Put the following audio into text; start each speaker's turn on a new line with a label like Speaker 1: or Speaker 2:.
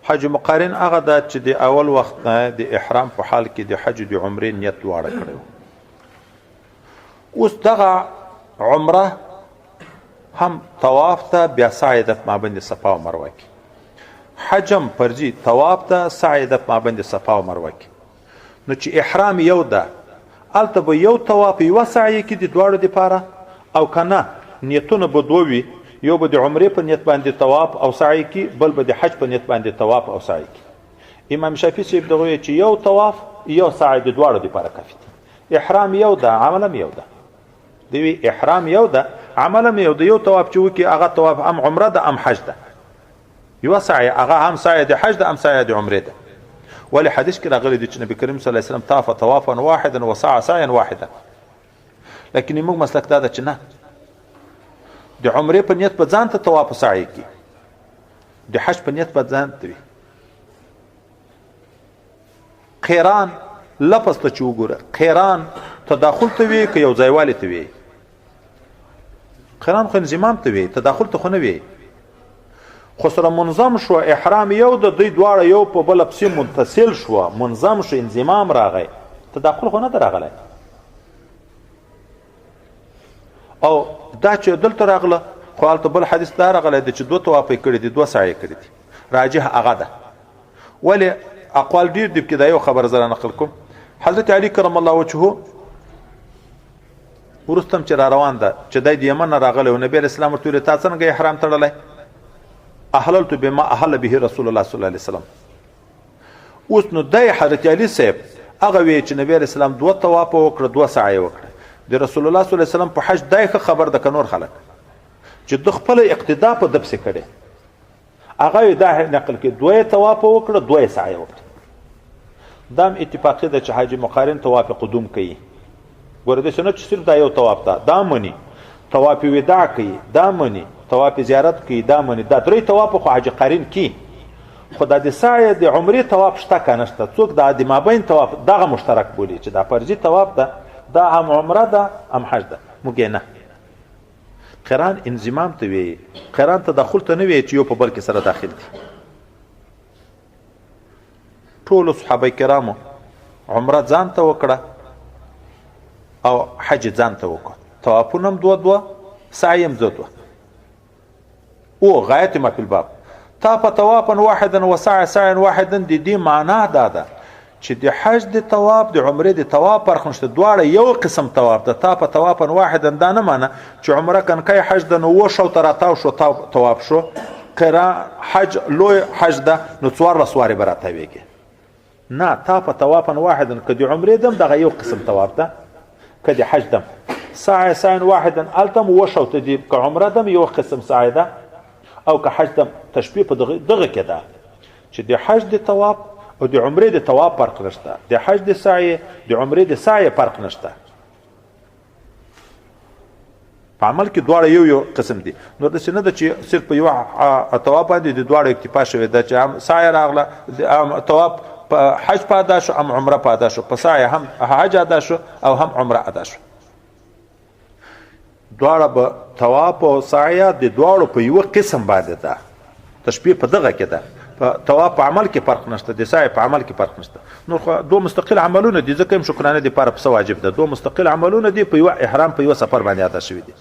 Speaker 1: حج مقارن هغه ده چې د اول وخت نه د احرام په حال کې د حج د عمرې نیت دواړه کړی. اوس دغه عمره هم طواف ته بیا سعی د مابین صفا او مروه کې، حجم فرضي طواف ته سعی د مابین صفا او مروه کې. نو چې احرام یو ده هلته به یو طواف یوه سعی کې د دواړو دپاره، او که نه نیتونه به دوه وي، یو به د عمرې په نیت باندې طواف او سعی کی، بل به د حج په نیت باندې طواف او سعی کی. امام شافعي صاحب دغه وایي چې یو طواف یو سعی د دواړو دپاره کافي دی. احرام یو ده، عمل هم یو ده. دوی احرام یو ده، عمل هم یو ده. یو طواف چې وکړي هغه طواف هم عمره ده هم حج ده. یوه سعی هغه هم سعی د حج ده هم سعی د عمرې ده. ولې حدیث کې راغلی دی چې نبي کریم صلی الله علیه وسلم طاف طوافا واحدا وسعى سعیا واحدا. لیکن موږ مسلک دا ده چې نه، د عمرې په نیت به ځان ته طواف او سعی کی، د حج په نیت به ځان ته وي. قیران لفظ ته چې وګوره، قیران تداخل ته وي که یو ځایوالي ته وي؟ قیران خو انضمام ته وي، تداخل ته خو نه وي. خو سره منظم شو، احرام یو د دوی دواړه یو په بله پسې متصل شوه، منظم شو، انضمام راغی، تداخل خو نه ده راغلی. او دا چې دلته راغله خو هلته بل حدیث دا راغلی دی چې دوه طوافې کړي دي، دوه سعی کړي دي. راجح هغه ده. ولې اقوال ډېر دي، کې دا یو خبره زه نقل کوم. حضرت علي کرم الله وجهه وروسته چې را روان ده چې دی د یمن نه راغلی و، نبي علیه السلام ورته ویل تا څنګه احرام تړلی؟ احللت بما احل به رسول الله صلی الله علیه وسلم. اوس نو دی حضرت علي صاحب هغه وی چې نبي علیه السلام دوه طوافه وکړه، دوه سعی وکړه. د رسول الله صلی الله علیه وسلم په حج دای ښه خبر ده که نور خلک چې د خپل اقتدا په ده پسې کړی. هغه یې دا نقل کې دوه طوافه وکړه، دوه سعی وکړه. دا هم اتفاقي ده چې حاج مقارن طواف قدوم کوي. ګوره داسې نه چې صرف دا یو طواف ده، دا مني. طواف وداع کوي، دا مني. طواف زیارت کوي، دا مني. دا درې طواف خو حاج قارن کوي. خو دا د سعی د عمرې طواف شته که نشته؟ څوک دا د مابین طواف دغه مشترک بولي چې دا فرضي طواف ده، دا هم عمره ده هم حج ده. موږ نه، قران انضمام ته وی، قران تداخل ته نه وی چې یو په بل کې سره داخل دي. ټولو صحابه کرامو عمره ځان ته وکړه او حج ځان ته وکړه، طوافونه هم دوه دوه، سعی هم دوه دوه. او غایت ما فی الباب طاف طوافا واحدا وسعى سعیا واحدا. د دې معنا دا ده چې د حج د طواف د عمرې د طواف فرق نشته، دواړه یو قسم طواف ده. طاف طوافا واحدا دا نه معنی چې عمره کنکای حج د نو وشو تر اتاو شو طواف شو، قرا حج لوی حج ده نو څوار سوارې براته ویږي. نه، طاف طوافا واحدا که د عمرې دم دغه یو قسم طواف ده، که د حج دم سعی سعیا واحدا التم وشو ته دي، که عمره دم یو قسم سعی ده او که حج دم. تشبیه په دغه کې ده چې د حج د طواف او د عمرې د طواف فرق نشته، د حج د سعی د عمرې د سعی فرق نشته. په عمل کې دواړه یو قسم دي. نو داسې نه ده چې صرف په یو طواف باندې د دواړو اکتفا شوې ده چې هم سعی راغله، هم طواف په حج په ادا شو، هم عمره په ادا شو، په سعی هم حج ادا شو او هم عمره ادا شو. دواړه به طواف او سعی د دواړو په یو قسم باندې ده. تشبیه په دغه کې ده. په طواف په عمل کې فرق نشته، د سعی په عمل کې فرق نشته. نو خو دوه مستقل عملونه دي، ځکه هم شکرانه د پاره په واجب ده. دوه مستقل عملونه دي، په یو احرام په یو سفر باندې ادا شوي دي.